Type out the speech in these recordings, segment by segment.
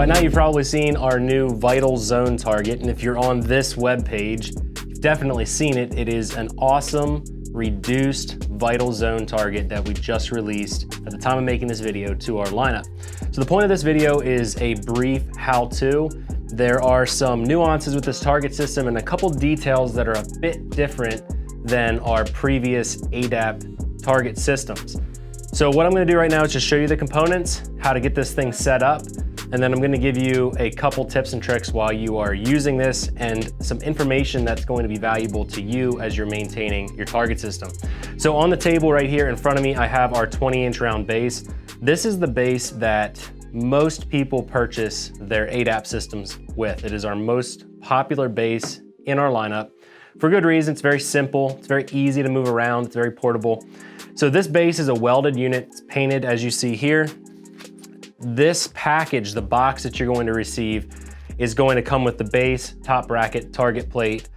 By now you've probably seen our new Vital Zone target, and if you're on this web page, you've definitely seen it. It is an awesome reduced Vital Zone target that we just released at the time of making this video to our lineup. So the point of this video is a brief how-to. There are some nuances with this target system and a couple details that are a bit different than our previous ADAP target systems. So what I'm gonna do right now is just show you the components, how to get this thing set up, and then I'm gonna give you a couple tips and tricks while you are using this and some information that's going to be valuable to you as you're maintaining your target system. So on the table right here in front of me, I have our 20-inch round base. This is the base that most people purchase their ADAP systems with. It is our most popular base in our lineup. For good reason. It's very simple, it's very easy to move around, it's very portable. So this base is a welded unit, it's painted as you see here. This package, the box that you're going to receive, is going to come with the base, top bracket, target plate,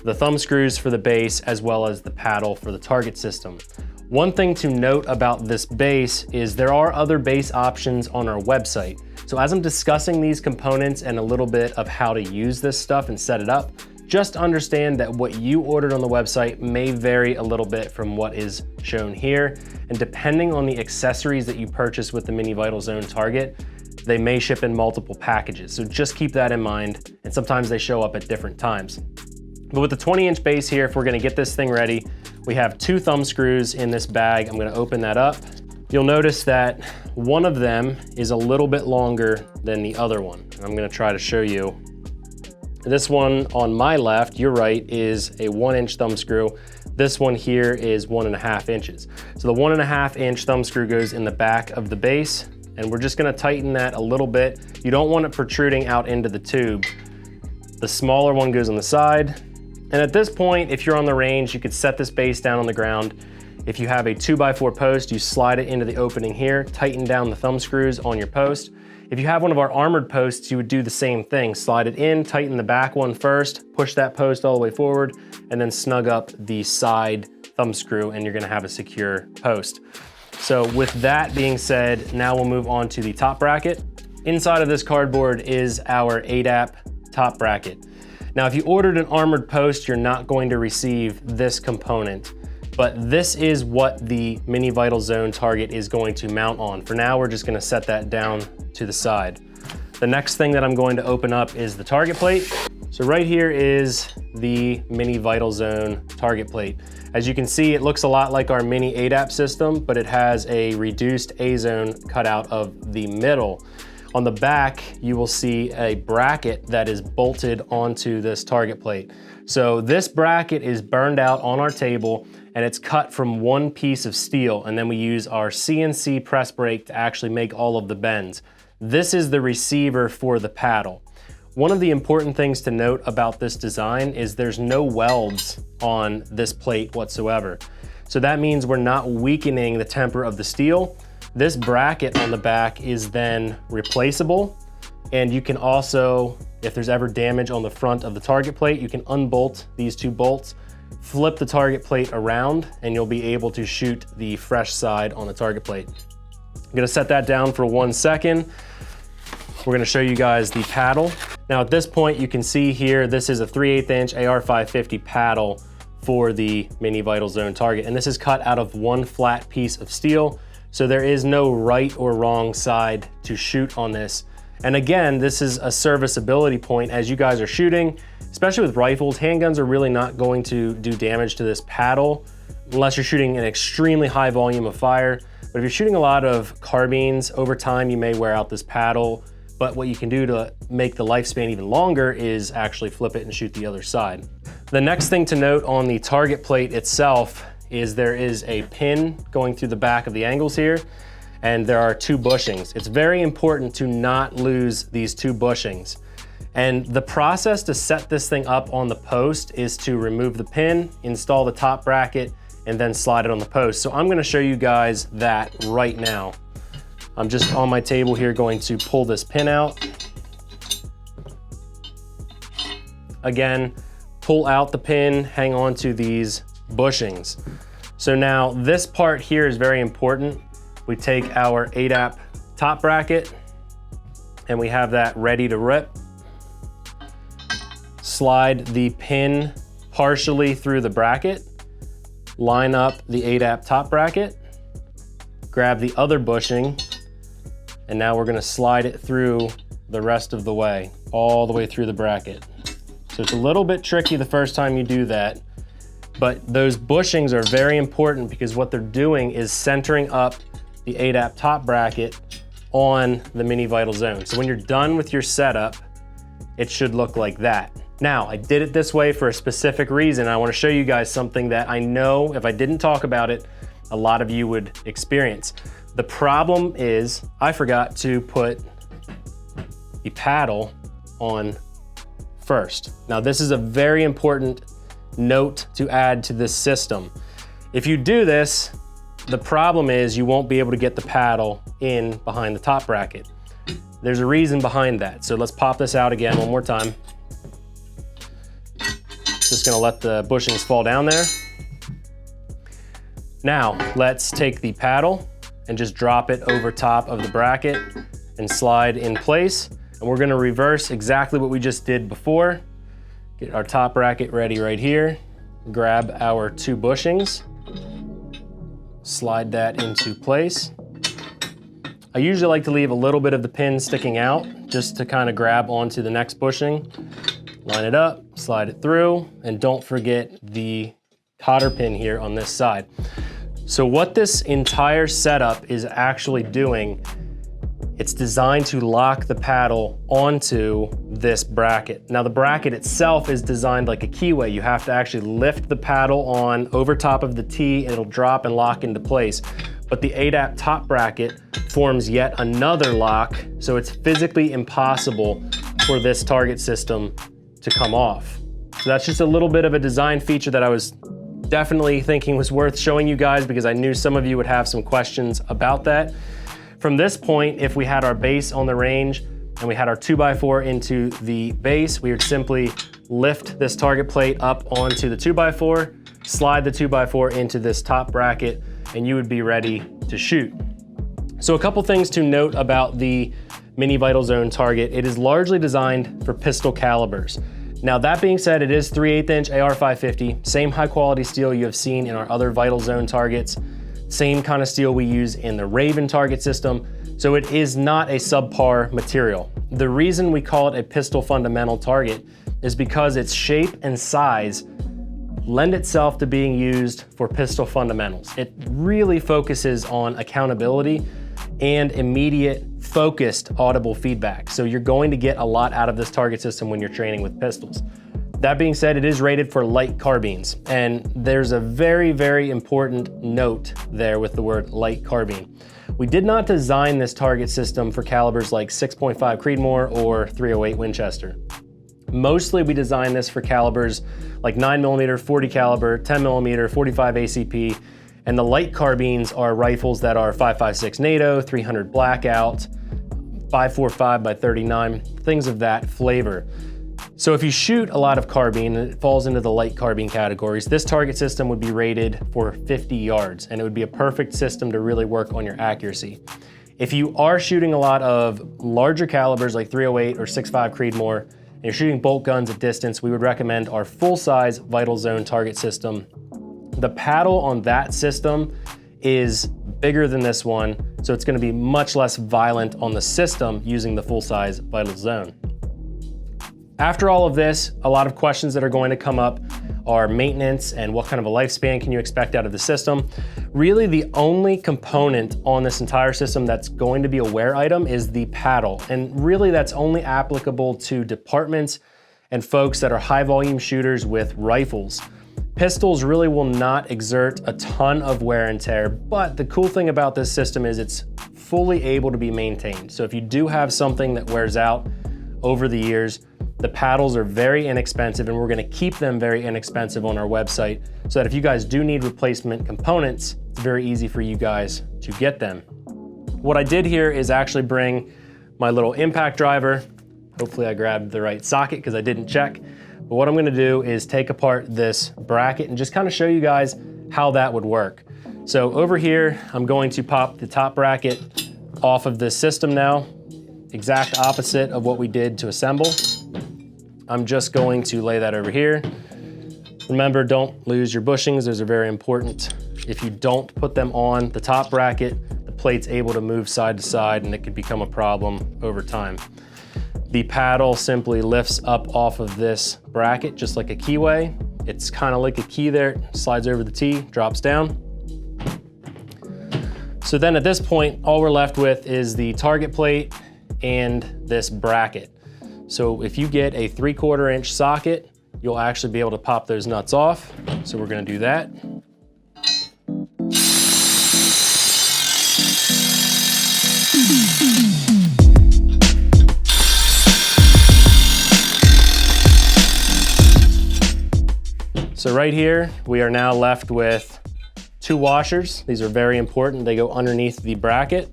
the thumb screws for the base, as well as the paddle for the target system. One thing to note about this base is there are other base options on our website. So as I'm discussing these components and a little bit of how to use this stuff and set it up, just understand that what you ordered on the website may vary a little bit from what is shown here. And depending on the accessories that you purchase with the Mini Vital Zone target, they may ship in multiple packages. So just keep that in mind. And sometimes they show up at different times. But with the 20-inch base here, if we're gonna get this thing ready, we have 2 thumb screws in this bag. I'm gonna open that up. You'll notice that one of them is a little bit longer than the other one. And I'm gonna try to show you. This one on my left, your right, is a 1-inch thumb screw. This one here is 1.5 inches. So the 1.5 inch thumb screw goes in the back of the base, and we're just gonna tighten that a little bit. You don't want it protruding out into the tube. The smaller one goes on the side. And at this point, if you're on the range, you could set this base down on the ground. If you have a 2x4 post, you slide it into the opening here, tighten down the thumb screws on your post. If you have one of our armored posts, you would do the same thing. Slide it in, tighten the back one first, push that post all the way forward, and then snug up the side thumb screw, and you're gonna have a secure post. So with that being said, now we'll move on to the top bracket. Inside of this cardboard is our ADAP top bracket. Now, if you ordered an armored post, you're not going to receive this component, but this is what the Mini Vital Zone target is going to mount on. For now, we're just gonna set that down to the side. The next thing that I'm going to open up is the target plate. So right here is the Mini Vital Zone target plate. As you can see, it looks a lot like our Mini ADAP system, but it has a reduced A-zone cut out of the middle. On the back, you will see a bracket that is bolted onto this target plate. So this bracket is burned out on our table, and it's cut from one piece of steel, and then we use our CNC press brake to actually make all of the bends. This is the receiver for the paddle. One of the important things to note about this design is there's no welds on this plate whatsoever. So that means we're not weakening the temper of the steel. This bracket on the back is then replaceable, and you can also, if there's ever damage on the front of the target plate, you can unbolt these 2 bolts, flip the target plate around, and you'll be able to shoot the fresh side on the target plate. I'm gonna set that down for 1 second. We're gonna show you guys the paddle. Now at this point, you can see here, this is a 3/8 inch AR550 paddle for the Mini Vital Zone target. And this is cut out of one flat piece of steel. So there is no right or wrong side to shoot on this. And again, this is a serviceability point as you guys are shooting, especially with rifles. Handguns are really not going to do damage to this paddle unless you're shooting an extremely high volume of fire. But if you're shooting a lot of carbines, over time you may wear out this paddle. But what you can do to make the lifespan even longer is actually flip it and shoot the other side. The next thing to note on the target plate itself is there is a pin going through the back of the angles here, and there are 2 bushings. It's very important to not lose these 2 bushings. And the process to set this thing up on the post is to remove the pin, install the top bracket, and then slide it on the post. So I'm gonna show you guys that right now. I'm just on my table here going to pull this pin out. Again, pull out the pin, hang on to these bushings. So now this part here is very important. We take our ADAP top bracket and we have that ready to rip. Slide the pin partially through the bracket, line up the ADAP top bracket, grab the other bushing, and now we're gonna slide it through the rest of the way, all the way through the bracket. So it's a little bit tricky the first time you do that, but those bushings are very important because what they're doing is centering up the ADAP top bracket on the Mini Vital Zone. So when you're done with your setup, it should look like that. Now, I did it this way for a specific reason. I want to show you guys something that I know if I didn't talk about it, a lot of you would experience. The problem is I forgot to put the paddle on first. Now, this is a very important note to add to this system. If you do this, the problem is you won't be able to get the paddle in behind the top bracket. There's a reason behind that. So let's pop this out again one more time. Just gonna let the bushings fall down there. Now, let's take the paddle and just drop it over top of the bracket and slide in place. And we're gonna reverse exactly what we just did before. Get our top bracket ready right here. Grab our 2 bushings. Slide that into place. I usually like to leave a little bit of the pin sticking out just to kind of grab onto the next bushing. Line it up, slide it through, and don't forget the cotter pin here on this side. So what this entire setup is actually doing, it's designed to lock the paddle onto this bracket. Now the bracket itself is designed like a keyway. You have to actually lift the paddle on over top of the T and it'll drop and lock into place. But the ADAP top bracket forms yet another lock, so it's physically impossible for this target system to come off. So that's just a little bit of a design feature that I was definitely thinking was worth showing you guys because I knew some of you would have some questions about that. From this point, if we had our base on the range and we had our 2x4 into the base, we would simply lift this target plate up onto the 2x4, slide the 2x4 into this top bracket, and you would be ready to shoot. So a couple things to note about the Mini Vital Zone target. It is largely designed for pistol calibers. Now that being said, it is 3/8 inch AR-550, same high quality steel you have seen in our other Vital Zone targets, same kind of steel we use in the Raven target system, so it is not a subpar material. The reason we call it a pistol fundamental target is because its shape and size lend itself to being used for pistol fundamentals. It really focuses on accountability and immediate focused audible feedback. So you're going to get a lot out of this target system when you're training with pistols. That being said, it is rated for light carbines. And there's a very, very important note there with the word light carbine. We did not design this target system for calibers like 6.5 Creedmoor or 308 Winchester. Mostly we designed this for calibers like 9mm, 40 caliber, 10mm, 45 ACP, and the light carbines are rifles that are 5.56 NATO, 300 Blackout, 5.45 by 39, things of that flavor. So if you shoot a lot of carbine and it falls into the light carbine categories, this target system would be rated for 50 yards, and it would be a perfect system to really work on your accuracy. If you are shooting a lot of larger calibers like 308 or 6.5 Creedmoor, and you're shooting bolt guns at distance, we would recommend our full-size Vital Zone target system. The paddle on that system is bigger than this one, so it's gonna be much less violent on the system using the full-size Vital Zone. After all of this, a lot of questions that are going to come up are maintenance and what kind of a lifespan can you expect out of the system. Really, the only component on this entire system that's going to be a wear item is the paddle. And really that's only applicable to departments and folks that are high volume shooters with rifles. Pistols really will not exert a ton of wear and tear, but the cool thing about this system is it's fully able to be maintained. So if you do have something that wears out over the years, the paddles are very inexpensive, and we're gonna keep them very inexpensive on our website so that if you guys do need replacement components, it's very easy for you guys to get them. What I did here is actually bring my little impact driver. Hopefully I grabbed the right socket because I didn't check. But what I'm gonna do is take apart this bracket and just kind of show you guys how that would work. So over here, I'm going to pop the top bracket off of this system now. exact opposite of what we did to assemble. I'm just going to lay that over here. Remember, don't lose your bushings. Those are very important. If you don't put them on the top bracket, the plate's able to move side to side and it could become a problem over time. The paddle simply lifts up off of this bracket, just like a keyway. It's kind of like a key there, it slides over the T, drops down. So then at this point, all we're left with is the target plate and this bracket. So if you get a 3/4 inch socket, you'll actually be able to pop those nuts off. So we're gonna do that. So right here, we are now left with 2 washers. These are very important. They go underneath the bracket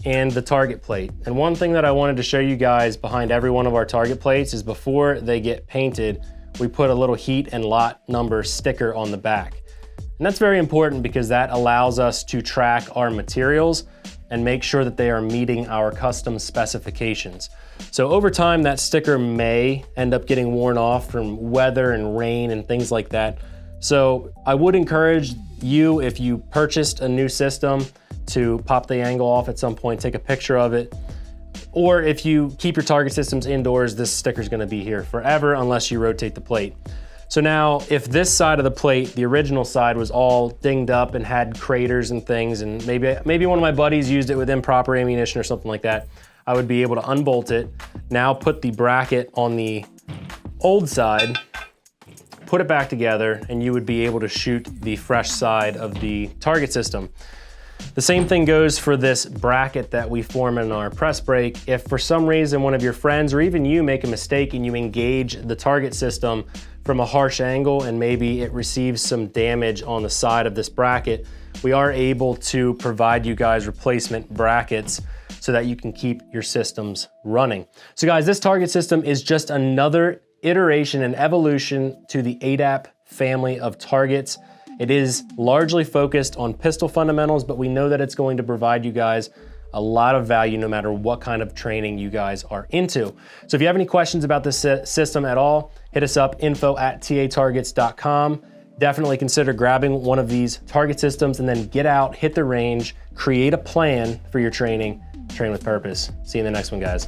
and the target plate. And one thing that I wanted to show you guys behind every one of our target plates is before they get painted, we put a little heat and lot number sticker on the back. And that's very important because that allows us to track our materials and make sure that they are meeting our custom specifications. So over time, that sticker may end up getting worn off from weather and rain and things like that. So I would encourage you, if you purchased a new system, to pop the angle off at some point, take a picture of it. Or if you keep your target systems indoors, this sticker's gonna be here forever unless you rotate the plate. So now, if this side of the plate, the original side, was all dinged up and had craters and things, and maybe one of my buddies used it with improper ammunition or something like that, I would be able to unbolt it, now put the bracket on the old side, put it back together, and you would be able to shoot the fresh side of the target system. The same thing goes for this bracket that we form in our press brake. If for some reason one of your friends or even you make a mistake and you engage the target system from a harsh angle and maybe it receives some damage on the side of this bracket, we are able to provide you guys replacement brackets so that you can keep your systems running. So guys, this target system is just another iteration and evolution to the ADAP family of targets. It is largely focused on pistol fundamentals, but we know that it's going to provide you guys a lot of value no matter what kind of training you guys are into. So if you have any questions about this system at all, hit us up, info@tatargets.com. Definitely consider grabbing one of these target systems and then get out, hit the range, create a plan for your training, train with purpose. See you in the next one, guys.